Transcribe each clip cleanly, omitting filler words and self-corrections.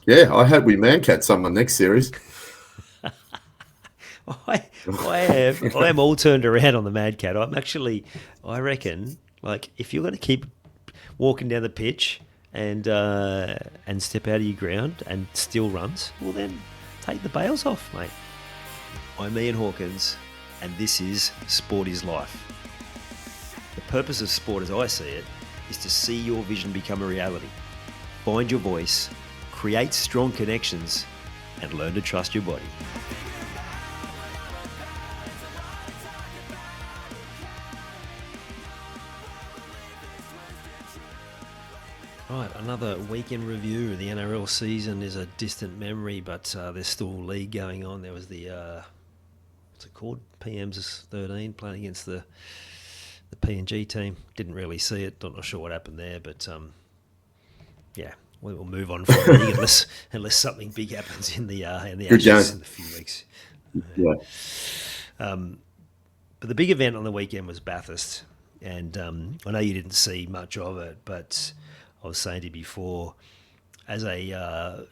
Yeah, I hope we Mankads someone next series. I'm all turned around on the Mad Cat. I reckon, like, if you're going to keep walking down the pitch and step out of your ground and still runs, well then take the bails off, mate. I'm Ian Hawkins, and this is Sport is Life. The purpose of sport, as I see it, is to see your vision become a reality. Find your voice, create strong connections, and learn to trust your body. Right, another weekend review. The NRL season is a distant memory, but there's still a league going on. There was the, what's it called? PM's 13 playing against the PNG team. Didn't really see it. Not sure what happened there, but yeah, we'll move on from the league unless something big happens in the Ashes in a few weeks. Yeah. But the big event on the weekend was Bathurst, and I know you didn't see much of it, but I was saying to you before, as a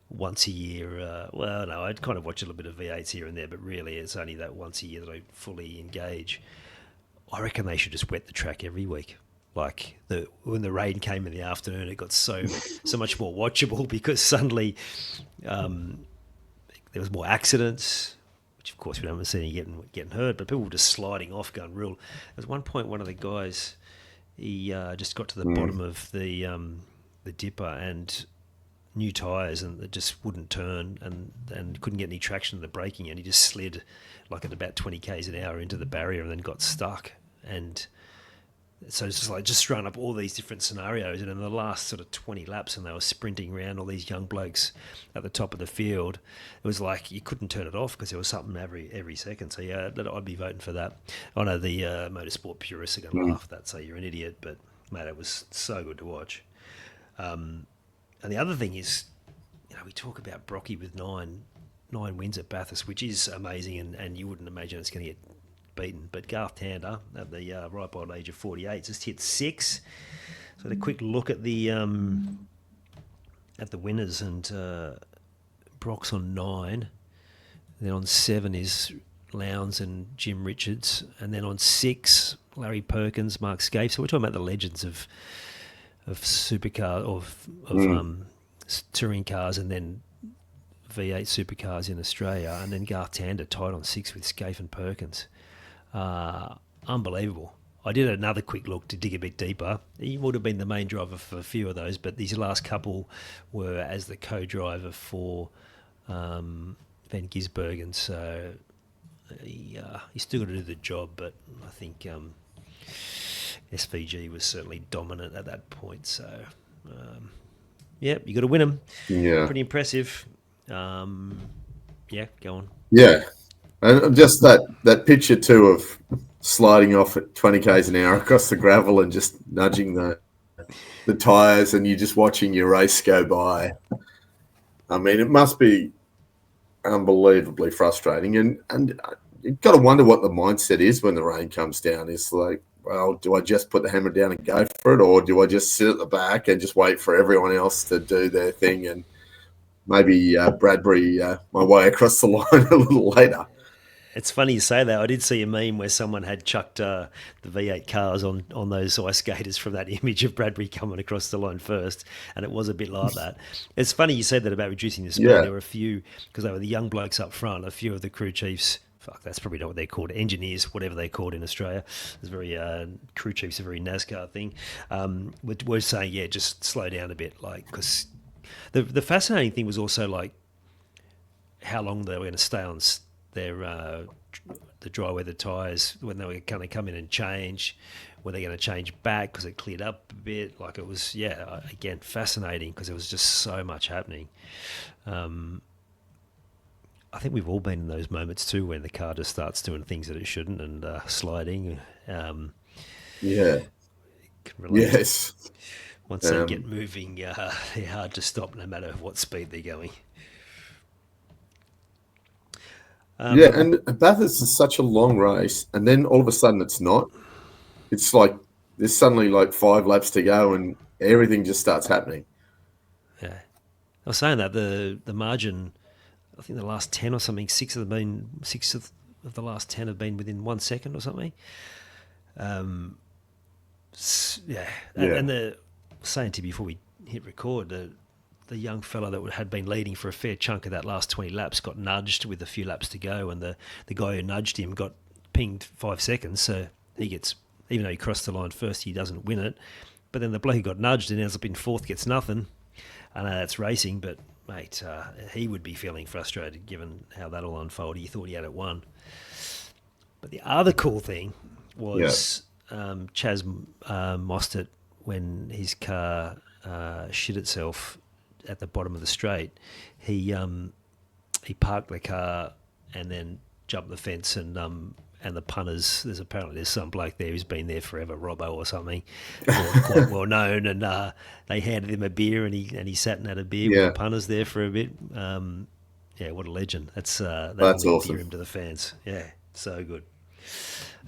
once a year, well, no, I'd kind of watch a little bit of V8s here and there, but really it's only that once a year that I fully engage. I reckon they should just wet the track every week. Like when the rain came in the afternoon, it got so much more watchable because suddenly there was more accidents, which of course we haven't seen any getting hurt, but people were just sliding off, going real. There was one point one of the guys, he just got to the bottom of the dipper and new tyres, and it just wouldn't turn and couldn't get any traction in the braking, and he just slid like at about 20 k's an hour into the barrier and then got stuck. And so it's just throwing up all these different scenarios, and in the last sort of 20 laps, and they were sprinting around all these young blokes at the top of the field, it was like you couldn't turn it off because there was something every second. So yeah, I'd be voting for that. I know the motorsport purists are going to laugh at that, say you're an idiot, but mate, it was so good to watch. And the other thing is, we talk about Brocky with nine wins at Bathurst, which is amazing, and you wouldn't imagine it's going to get beaten. But Garth Tander, at the ripe old age of 48, just hit 6. So a quick look at the winners, and Brock's on 9. Then on 7 is Lowndes and Jim Richards, and then on 6, Larry Perkins, Mark Scaife. So we're talking about the legends of supercar of touring cars, and then V8 supercars in Australia, and then Garth Tander tied on 6 with Scaife and Perkins. Unbelievable. I did another quick look to dig a bit deeper. He would have been the main driver for a few of those, but these last couple were as the co-driver for Van Gisbergen, so he's still got to do the job, but I think SVG was certainly dominant at that point. So, yeah, you got to win them. Yeah. Pretty impressive. Yeah, go on. Yeah. And just that picture too of sliding off at 20 k's an hour across the gravel and just nudging the tyres, and you're just watching your race go by. I mean, it must be unbelievably frustrating. And you've got to wonder what the mindset is when the rain comes down. It's like, well, do I just put the hammer down and go for it, or do I just sit at the back and just wait for everyone else to do their thing and maybe Bradbury my way across the line a little later? It's funny you say that. I did see a meme where someone had chucked the V8 cars on those ice skaters from that image of Bradbury coming across the line first, and it was a bit like that. It's funny you said that about reducing the speed. Yeah. There were a few, because they were the young blokes up front, a few of the crew chiefs, that's probably not what they're called, engineers, whatever they're called in Australia. It's very, crew chiefs, a very NASCAR thing. We're saying, yeah, just slow down a bit, like, because the fascinating thing was also like how long they were going to stay on their the dry weather tyres when they were going to come in and change. Were they going to change back because it cleared up a bit? Like, it was, yeah, again, fascinating because there was just so much happening. I think we've all been in those moments too when the car just starts doing things that it shouldn't and sliding. Yeah. Yes. Once they get moving, they're hard to stop no matter what speed they're going. Yeah, and Bathurst is such a long race, and then all of a sudden it's not. It's like there's suddenly like 5 laps to go, and everything just starts happening. Yeah. I was saying that the margin, I think the last 10 or something, six of the last 10 have been within 1 second or something. Yeah, and the saying to you before we hit record, the young fella that had been leading for a fair chunk of that last 20 laps got nudged with a few laps to go, and the guy who nudged him got pinged 5 seconds, so he gets, even though he crossed the line first, he doesn't win it. But then the bloke who got nudged and ends up in fourth gets nothing. I know that's racing, but mate, he would be feeling frustrated given how that all unfolded. He thought he had it won. But the other cool thing was Chaz Mostert, when his car shit itself at the bottom of the straight, he parked the car and then jumped the fence, and the punters, there's some bloke there who's been there forever, Robbo or something, quite well known, and they handed him a beer, and he sat and had a beer with the punters there for a bit. What a legend! That's awesome. Him to the fans. Yeah, so good.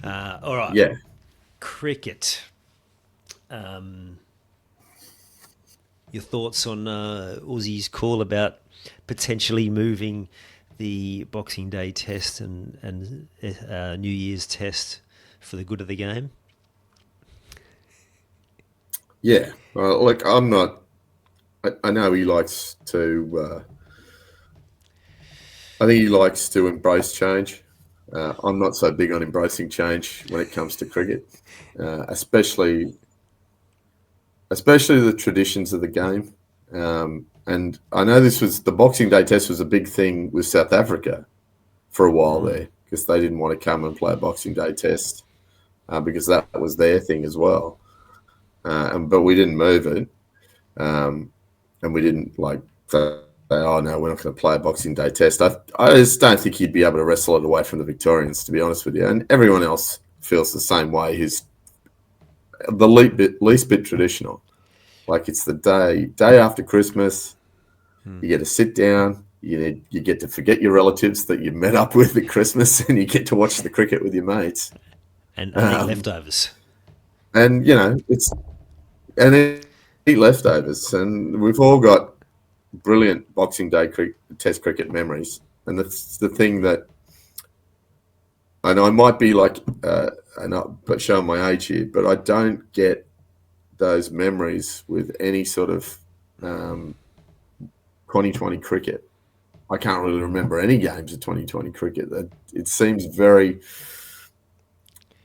All right. Yeah. Cricket. Your thoughts on Aussie's call about potentially moving the Boxing Day test and New Year's test for the good of the game? Yeah. Well, look, I'm not. I know he likes to. I think he likes to embrace change. I'm not so big on embracing change when it comes to cricket, especially the traditions of the game. And I know the Boxing Day test was a big thing with South Africa for a while there, because they didn't want to come and play a Boxing Day test because that was their thing as well. But we didn't move it, and we didn't say, oh no, we're not going to play a Boxing Day test. I just don't think he'd be able to wrestle it away from the Victorians, to be honest with you. And everyone else feels the same way, who's the least bit traditional. Like, it's the day after Christmas. You get to sit down. You get to forget your relatives that you met up with at Christmas, and you get to watch the cricket with your mates and eat leftovers. And eat leftovers. And we've all got brilliant Boxing Day Test cricket memories, and that's the thing that. I know I might be but showing my age here, but I don't get those memories with any sort of 2020 cricket. I can't really remember any games of 2020 cricket. It seems the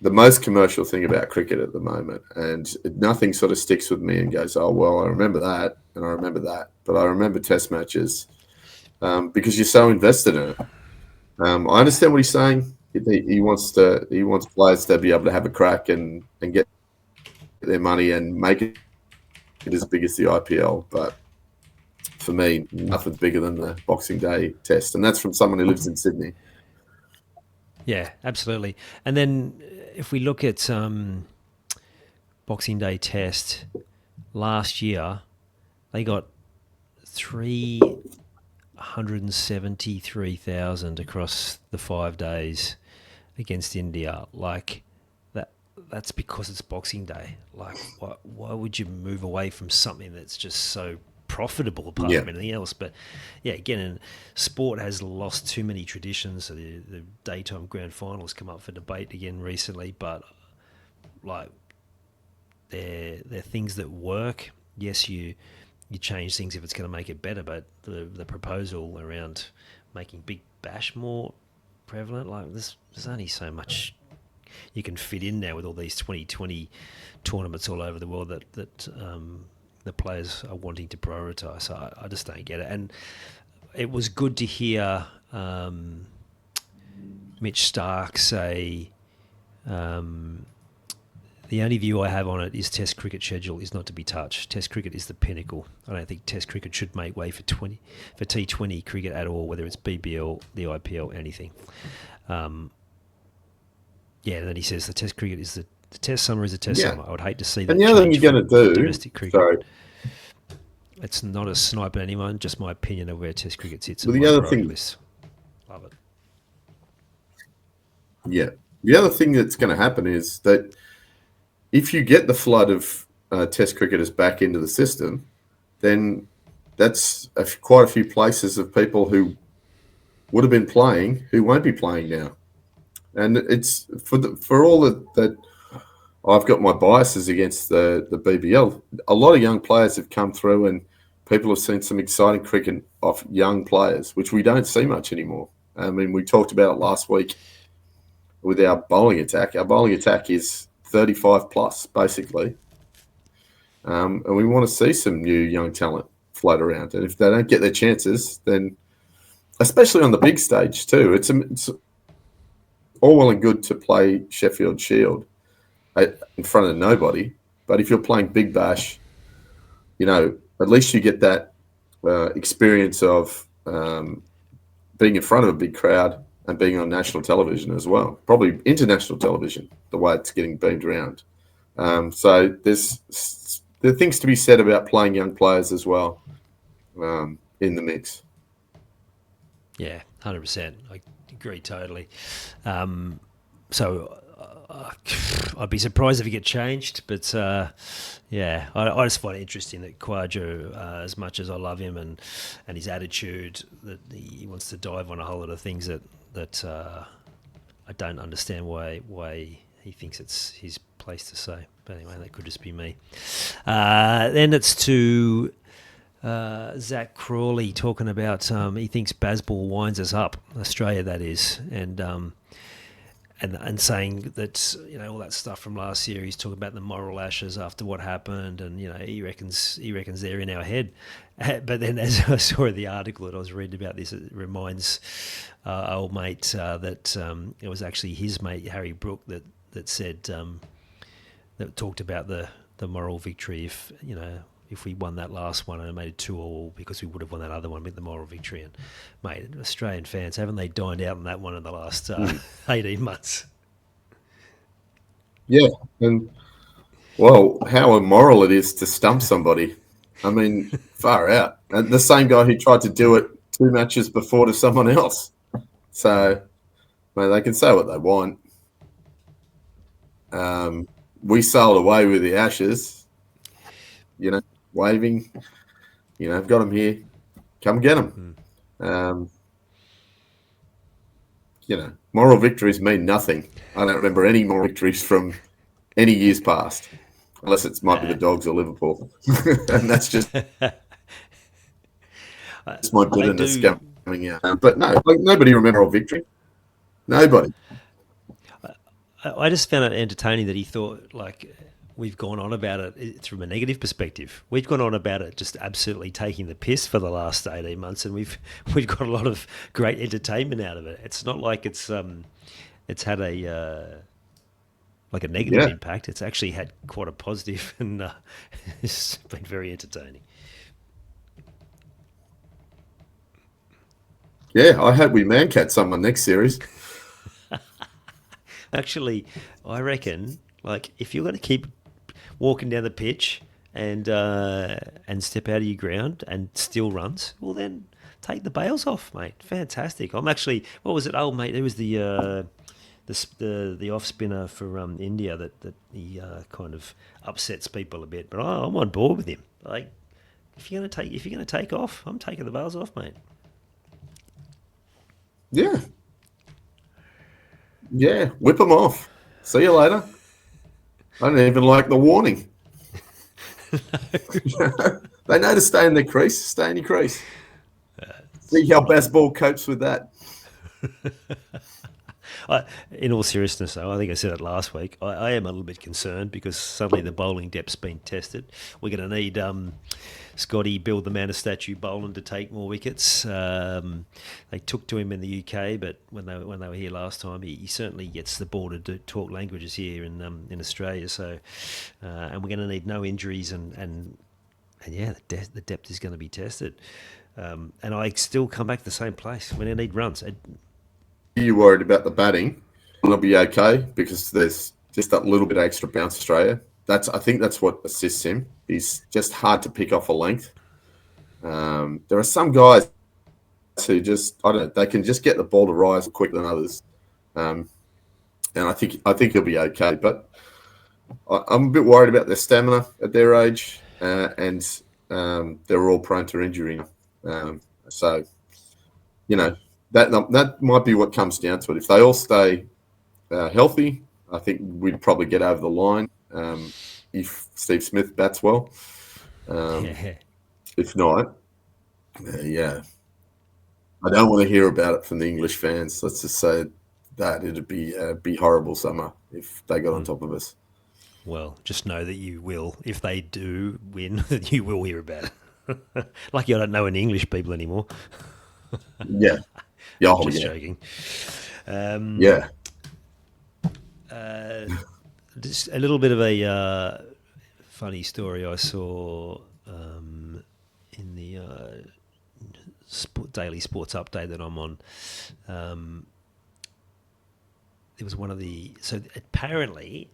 most commercial thing about cricket at the moment, and nothing sort of sticks with me and goes, oh, well, I remember that and I remember that, but I remember test matches because you're so invested in it. I understand what he's saying. He wants players to be able to have a crack and get their money and make it as big as the IPL, but for me, nothing's bigger than the Boxing Day test, and that's from someone who lives in Sydney. Yeah, absolutely. And then if we look at Boxing Day test last year, they got 373,000 across the 5 days against India. Like, that's because it's Boxing Day. Like, why would you move away from something that's just so profitable apart from anything else? But yeah, again, sport has lost too many traditions. So the daytime grand finals come up for debate again recently, but like they're things that work. Yes, you change things if it's going to make it better, but the proposal around making Big Bash more prevalent, like there's only so much you can fit in now with all these 2020 tournaments all over the world that the players are wanting to prioritise. So I just don't get it. And it was good to hear Mitch Stark say, the only view I have on it is Test cricket schedule is not to be touched. Test cricket is the pinnacle. I don't think Test cricket should make way for T20 cricket at all, whether it's BBL, the IPL, anything. And then he says the Test cricket is the Test summer is a Test summer. I would hate to see that. And the other thing you're going to do, domestic cricket. Sorry. It's not a snipe at anyone, just my opinion of where Test cricket sits. Well, the other thing, list. Love it. Yeah, the other thing that's going to happen is that if you get the flood of Test cricketers back into the system, then that's quite a few places of people who would have been playing who won't be playing now. And it's for all that I've got my biases against the BBL. A lot of young players have come through, and people have seen some exciting cricket off young players, which we don't see much anymore. I mean, we talked about it last week with our bowling attack. Our bowling attack is 35 plus, basically. And we want to see some new young talent float around. And if they don't get their chances, then, especially on the big stage too, it's all well and good to play Sheffield Shield in front of nobody. But if you're playing Big Bash, at least you get that experience of being in front of a big crowd and being on national television as well, probably international television, the way it's getting beamed around. So there are things to be said about playing young players as well in the mix. Yeah, 100%. I agree totally. So I'd be surprised if it get changed, but yeah, I just find it interesting that Khawaja, as much as I love him and his attitude, that he wants to dive on a whole lot of things that I don't understand why he thinks it's his place to say. But anyway, that could just be me. Then it's to Zach Crawley talking about he thinks Bazball winds us up, Australia that is, and saying that all that stuff from last year. He's talking about the moral ashes after what happened, and he reckons they're in our head. But then, as I saw in the article that I was reading about this, it reminds old mate that it was actually his mate Harry Brook that said that talked about the moral victory if we won that last one and it made it 2-2 because we would have won that other one with the moral victory. And, mate, Australian fans, haven't they dined out on that one in the last 18 months? Yeah, and, well, how immoral it is to stump somebody. I mean, far out. And the same guy who tried to do it 2 matches before to someone else. So, mate, they can say what they want. We sailed away with the Ashes, waving, I've got them here. Come get them. Moral victories mean nothing. I don't remember any moral victories from any years past, unless it might be the Dogs or Liverpool. And that's just it's my bitterness coming out. But no, nobody remember moral victory. Nobody. I just found it entertaining that he thought, we've gone on about it from a negative perspective. We've gone on about it just absolutely taking the piss for the last 18 months, and we've got a lot of great entertainment out of it. It's not like it's had a negative impact. It's actually had quite a positive, and it's been very entertaining. Yeah, I hope we Mankads someone next series. Actually, I reckon, if you're going to keep walking down the pitch and step out of your ground and steal runs, well then take the bails off, mate. Fantastic. I'm actually, what was it? Oh, mate, it was the off spinner for India that he kind of upsets people a bit. But I'm on board with him. If you're gonna take off, I'm taking the bails off, mate. Yeah. Yeah, whip them off. See you later. I don't even like the warning. They know to stay in their crease. Stay in your crease. See how Bazball copes with that. In all seriousness, though, I think I said it last week. I am a little bit concerned because suddenly the bowling depth's been tested. We're going to need Scotty, build the man a statue bowling to take more wickets. They took to him in the UK, but when they were here last time, he certainly gets the ball to talk languages here in Australia. So, and we're going to need no injuries, and yeah, the depth is going to be tested. And I still come back to the same place. We're going to need runs. You're worried about the batting. It'll be okay because there's just that little bit of extra bounce Australia. I think that's what assists him. He's just hard to pick off a length. There are some guys who they can just get the ball to rise quicker than others. And I think he'll be okay. But I'm a bit worried about their stamina at their age and they're all prone to injury. So, that might be what comes down to it. If they all stay healthy, I think we'd probably get over the line if Steve Smith bats well. If not, yeah. I don't want to hear about it from the English fans. Let's just say that it'd be horrible summer if they got on top of us. Well, just know that you will. If they do win, you will hear about it. Lucky I don't know any English people anymore. Yeah. Just joking. Yeah. Just a little bit of a funny story I saw in the daily sports update that I'm on. There was so apparently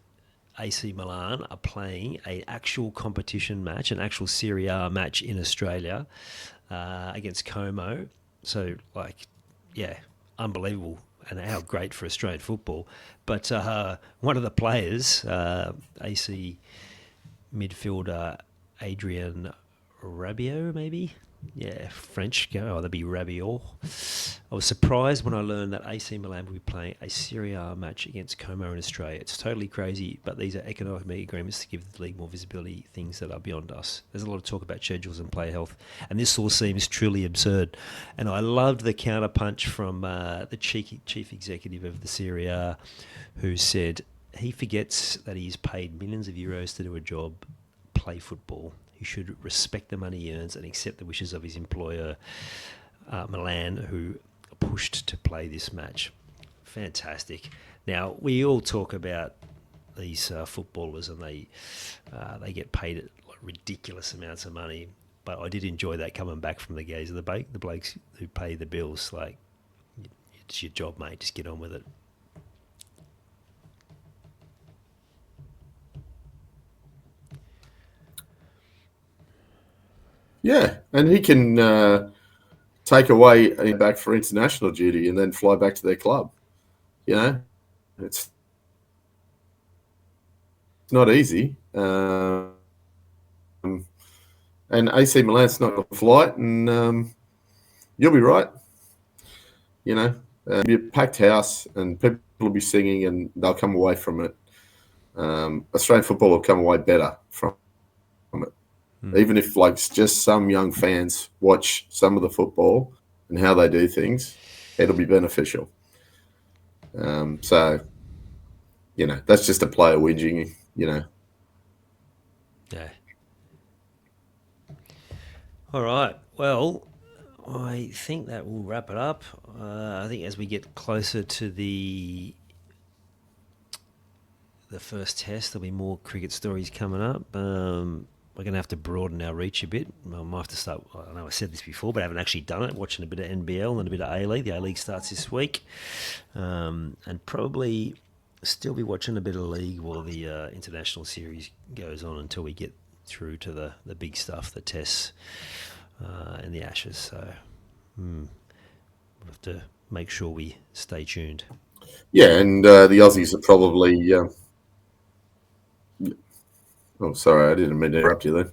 AC Milan are playing an actual competition match, an actual Serie A match in Australia against Como. So, unbelievable, and how great for Australian football. But one of the players, AC midfielder Adrien Rabiot, maybe? Yeah, French guy. That'd be Rabiot. I was surprised when I learned that AC Milan will be playing a Serie A match against Como in Australia. It's totally crazy, but these are economic agreements to give the league more visibility, things that are beyond us. There's a lot of talk about schedules and player health, and this all seems truly absurd. And I loved the counterpunch from the chief executive of the Serie A, who said he forgets that he's paid millions of euros to do a job, play football. He should respect the money he earns and accept the wishes of his employer, Milan, who pushed to play this match. Fantastic. Now, we all talk about these footballers, and they get paid ridiculous amounts of money. But I did enjoy that coming back from the guys, the blokes who pay the bills. Like, it's your job, mate. Just get on with it. Yeah, and he can take away back for international duty and then fly back to their club. It's not easy. And AC Milan's not a flight, and you'll be right. It'll be a packed house, and people will be singing, and they'll come away from it. Australian football will come away better from it. Even if just some young fans watch some of the football and how they do things, it'll be beneficial. So, that's just a player whinging, Yeah. All right. Well, I think that will wrap it up. I think as we get closer to the first test, there'll be more cricket stories coming up. We're going to have to broaden our reach a bit. I might have to start, I know I said this before, but I haven't actually done it, watching a bit of NBL and a bit of A-League. The A-League starts this week. And probably still be watching a bit of League while the international series goes on until we get through to the big stuff, the tests and the Ashes. So we'll have to make sure we stay tuned. Yeah, and the Aussies are probably... Oh, sorry, I didn't mean to interrupt you then.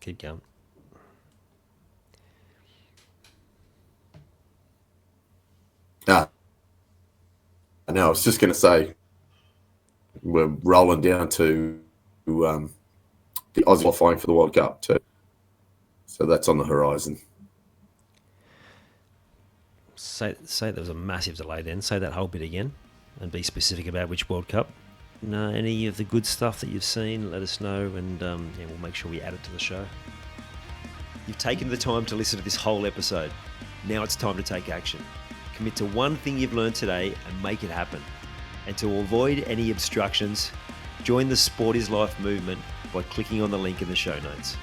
Keep going. No, I was just going to say we're rolling down to the Aussie qualifying for the World Cup too. So that's on the horizon. Say there was a massive delay then. Say that whole bit again and be specific about which World Cup. Any of the good stuff that you've seen, let us know, and we'll make sure we add it to the show. You've taken the time to listen to this whole episode. Now it's time to take action. Commit to one thing you've learned today and make it happen. And to avoid any obstructions, join the Sport is Life movement by clicking on the link in the show notes.